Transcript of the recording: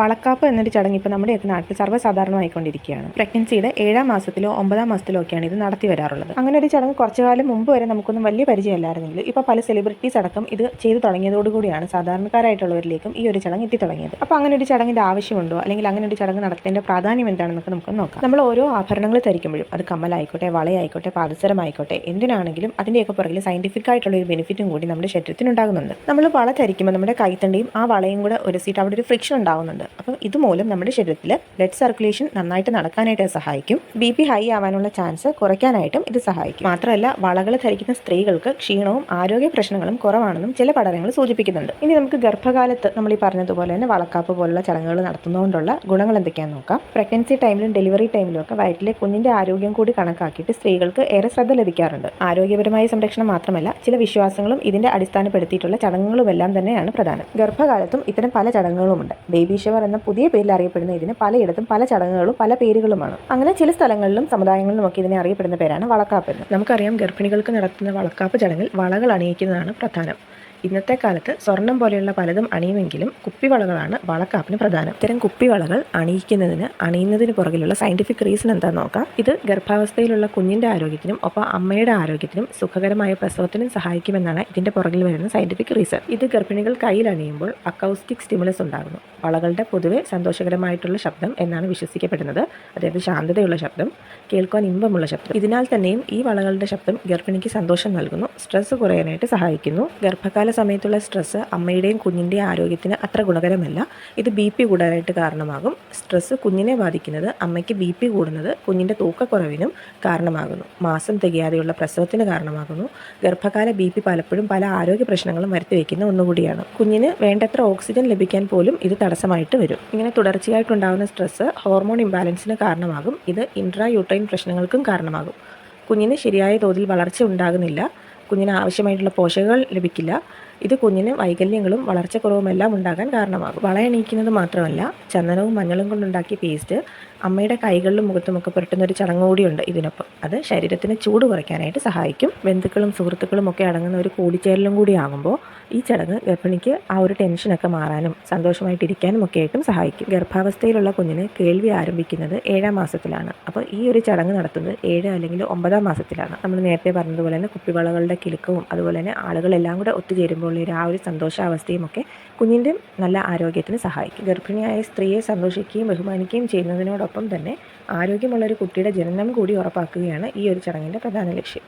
വളക്കാപ്പ് എന്നൊരു ചടങ്ങ് ഇപ്പോൾ നമ്മുടെയൊക്കെ നാട്ടിൽ സർവ്വസാധാരണമായിക്കൊണ്ടിരിക്കുകയാണ്. പ്രഗ്നൻസിയുടെ 7ാം മാസത്തിലോ 9ാം മാസത്തിലോ ഒക്കെയാണ് ഇത് നടത്തി വരാറുള്ളത്. അങ്ങനെ ഒരു ചടങ്ങ് കുറച്ചു കാലം മുമ്പ് വരെ നമുക്കൊന്നും വലിയ പരിചയമല്ലായിരുന്നെങ്കിൽ ഇപ്പോൾ പല സെലിബ്രിറ്റീസ് അടക്കം ഇത് ചെയ്തു തുടങ്ങിയതോടുകൂടിയാണ് സാധാരണക്കാരായിട്ടുള്ളവരിലേക്കും ഈ ഒരു ചടങ്ങ് എത്തി തുടങ്ങിയത്. അപ്പോൾ അങ്ങനെ ഒരു ചടങ്ങിൻ്റെ ആവശ്യമുണ്ടോ, അല്ലെങ്കിൽ അങ്ങനെ ഒരു ചടങ്ങ് നടത്തേണ്ട പ്രാധാന്യം എന്താണെന്നൊക്കെ നമുക്ക് നോക്കാം. നമ്മൾ ഓരോ ആഭരണങ്ങൾ ധരിക്കുമ്പോഴും അത് കമ്മലായിക്കോട്ടെ, വളയായിക്കോട്ടെ, പാദസരമായിക്കോട്ടെ, എന്തിനാണെങ്കിലും അതിൻ്റെയൊക്കെ പുറകിൽ സയന്റിഫിക് ആയിട്ടുള്ള ഒരു ബെനിഫിറ്റും കൂടി നമ്മുടെ ശരീരത്തിനുണ്ടാകുന്നുണ്ട്. നമ്മൾ വള ധരിക്കുമ്പോൾ നമ്മുടെ കൈത്തണ്ടിയും ആ വളയും കൂടെ ഉരസിയിട്ട് അവിടെ ഒരു ഫ്രിക്ഷൻ ഉണ്ടാകുന്നുണ്ട്. അപ്പം ഇതുമൂലം നമ്മുടെ ശരീരത്തിൽ ബ്ലഡ് സർക്കുലേഷൻ നന്നായിട്ട് നടക്കാനായിട്ട് സഹായിക്കും. BP ഹൈ ആവാനുള്ള ചാൻസ് കുറയ്ക്കാനായിട്ടും ഇത് സഹായിക്കും. മാത്രമല്ല, വളകൾ ധരിക്കുന്ന സ്ത്രീകൾക്ക് ക്ഷീണവും ആരോഗ്യ പ്രശ്നങ്ങളും കുറവാണെന്നും ചില പഠനങ്ങൾ സൂചിപ്പിക്കുന്നുണ്ട്. ഇനി നമുക്ക് ഗർഭകാലത്ത് നമ്മൾ ഈ പറഞ്ഞതുപോലെ തന്നെ വളക്കാപ്പ് പോലുള്ള ചടങ്ങുകൾ നടത്തുന്നതുകൊണ്ടുള്ള ഗുണങ്ങൾ എന്തൊക്കെയാണെന്ന് നോക്കാം. പ്രഗ്നൻസി ടൈമിലും ഡെലിവറി ടൈമിലും ഒക്കെ വയറ്റിലെ കുഞ്ഞിന്റെ ആരോഗ്യം കൂടി കണക്കാക്കിയിട്ട് സ്ത്രീകൾക്ക് ഏറെ ശ്രദ്ധ ലഭിക്കാറുണ്ട്. ആരോഗ്യപരമായ സംരക്ഷണം മാത്രമല്ല, ചില വിശ്വാസങ്ങളും ഇതിന്റെ അടിസ്ഥാനപ്പെടുത്തിയിട്ടുള്ള ചടങ്ങുകളുമെല്ലാം തന്നെയാണ് പ്രധാനം. ഗർഭകാലത്തും ഇത്തരം പല ചടങ്ങുകളുമുണ്ട്. ബേബി ഷവർ എന്ന പുതിയ പേരിൽ അറിയപ്പെടുന്ന ഇതിന് പലയിടത്തും പല ചടങ്ങുകളും പല പേരുകളുമാണ്. അങ്ങനെ ചില സ്ഥലങ്ങളിലും സമുദായങ്ങളിലും ഒക്കെ ഇതിനെ അറിയപ്പെടുന്ന പേരാണ് വളക്കാപ്പ് എന്ന്. നമുക്കറിയാം, ഗർഭിണികൾക്ക് നടത്തുന്ന വളക്കാപ്പ് ചടങ്ങിൽ വളകൾ അണിയിക്കുന്നതാണ് പ്രധാനം. ഇന്നത്തെ കാലത്ത് സ്വർണം പോലെയുള്ള പലതും അണിയുമെങ്കിലും കുപ്പിവളകളാണ് വളക്കാപ്പിന് പ്രധാനം. ഇത്തരം കുപ്പിവളകൾ അണിയുന്നതിന് പുറകിലുള്ള സയന്റിഫിക് റീസൺ എന്താണെന്ന് നോക്കാം. ഇത് ഗർഭാവസ്ഥയിലുള്ള കുഞ്ഞിന്റെ ആരോഗ്യത്തിനും ഒപ്പം അമ്മയുടെ ആരോഗ്യത്തിനും സുഖകരമായ പ്രസവത്തിനും സഹായിക്കുമെന്നാണ് ഇതിന്റെ പുറകിൽ വരുന്ന സയന്റിഫിക് റീസൺ. ഇത് ഗർഭിണികൾ കയ്യിൽ അണിയുമ്പോൾ അക്കൗസ്റ്റിക് സ്റ്റിമുലസ് ഉണ്ടാകുന്നു. വളകളുടെ പൊതുവെ സന്തോഷകരമായിട്ടുള്ള ശബ്ദം എന്നാണ് വിശ്വസിക്കപ്പെടുന്നത്. അതായത് ശാന്തതയുള്ള ശബ്ദം, കേൾക്കാൻ ഇമ്പമുള്ള ശബ്ദം. ഇതിനാൽ തന്നെയും ഈ വളകളുടെ ശബ്ദം ഗർഭിണിക്ക് സന്തോഷം നൽകുന്നു, സ്ട്രെസ് കുറയാനായിട്ട് സഹായിക്കുന്നു. ഗർഭകാല സമയത്തുള്ള സ്ട്രെസ് അമ്മയുടെയും കുഞ്ഞിൻ്റെയും ആരോഗ്യത്തിന് അത്ര ഗുണകരമല്ല. ഇത് BP കൂടാനായിട്ട് കാരണമാകും. സ്ട്രെസ് കുഞ്ഞിനെ ബാധിക്കുന്നത് അമ്മയ്ക്ക് BP കൂടുന്നത് കുഞ്ഞിൻ്റെ തൂക്കക്കുറവിനും കാരണമാകുന്നു. മാസം തികയാതെയുള്ള പ്രസവത്തിന് കാരണമാകുന്നു. ഗർഭകാല BP പലപ്പോഴും പല ആരോഗ്യ പ്രശ്നങ്ങളും വരുത്തിവെക്കുന്ന ഒന്നുകൂടിയാണ്. കുഞ്ഞിന് വേണ്ടത്ര ഓക്സിജൻ ലഭിക്കാൻ പോലും ഇത് തടസ്സമായിട്ട് വരും. ഇങ്ങനെ തുടർച്ചയായിട്ടുണ്ടാകുന്ന സ്ട്രെസ് ഹോർമോൺ ഇംബാലൻസിന് കാരണമാകും. ഇത് ഇൻട്രാ യൂട്രൈൻ പ്രശ്നങ്ങൾക്കും കാരണമാകും. കുഞ്ഞിന് ശരിയായ തോതിൽ വളർച്ച ഉണ്ടാകുന്നില്ല. കുഞ്ഞിന് ആവശ്യമായിട്ടുള്ള പോഷകങ്ങൾ ലഭിക്കില്ല. ഇത് കുഞ്ഞിന് വൈകല്യങ്ങളും വളർച്ചക്കുറവുമെല്ലാം ഉണ്ടാകാൻ കാരണമാകും. വളയണിയിക്കുന്നത് മാത്രമല്ല, ചന്ദനവും മഞ്ഞളും കൊണ്ടുണ്ടാക്കിയ പേസ്റ്റ് അമ്മയുടെ കൈകളിലും മുഖത്തുമൊക്കെ പുരട്ടുന്ന ഒരു ചടങ്ങ് കൂടിയുണ്ട് ഇതിനൊപ്പം. അത് ശരീരത്തിന് ചൂട് കുറയ്ക്കാനായിട്ട് സഹായിക്കും. ബന്ധുക്കളും സുഹൃത്തുക്കളും ഒക്കെ അടങ്ങുന്ന ഒരു കൂടിച്ചേരലും കൂടി ആകുമ്പോൾ ഈ ചടങ്ങ് ഗർഭിണിക്ക് ആ ഒരു ടെൻഷനൊക്കെ മാറാനും സന്തോഷമായിട്ടിരിക്കാനും ഒക്കെ ആയിട്ടും സഹായിക്കും. ഗർഭാവസ്ഥയിലുള്ള കുഞ്ഞിന് കേൾവി ആരംഭിക്കുന്നത് 7ാം മാസത്തിലാണ്. അപ്പോൾ ഈ ഒരു ചടങ്ങ് നടത്തുന്നത് 7 അല്ലെങ്കിൽ 9ാം മാസത്തിലാണ്. നമ്മൾ നേരത്തെ പറഞ്ഞതുപോലെ തന്നെ കുപ്പിവളകളുടെ കിലുക്കവും അതുപോലെ തന്നെ ആളുകളെല്ലാം കൂടെ ഒത്തുചേരുമ്പോൾ ആ ഒരു സന്തോഷാവസ്ഥയും ഒക്കെ കുഞ്ഞിൻ്റെ നല്ല ആരോഗ്യത്തിന് സഹായിക്കും. ഗർഭിണിയായ സ്ത്രീയെ സന്തോഷിക്കുകയും ബഹുമാനിക്കുകയും ചെയ്യുന്നതിനോടൊപ്പം തന്നെ ആരോഗ്യമുള്ള ഒരു കുട്ടിയുടെ ജനനം കൂടി ഉറപ്പാക്കുകയാണ് ഈ ഒരു ചടങ്ങിൻ്റെ പ്രധാന ലക്ഷ്യം.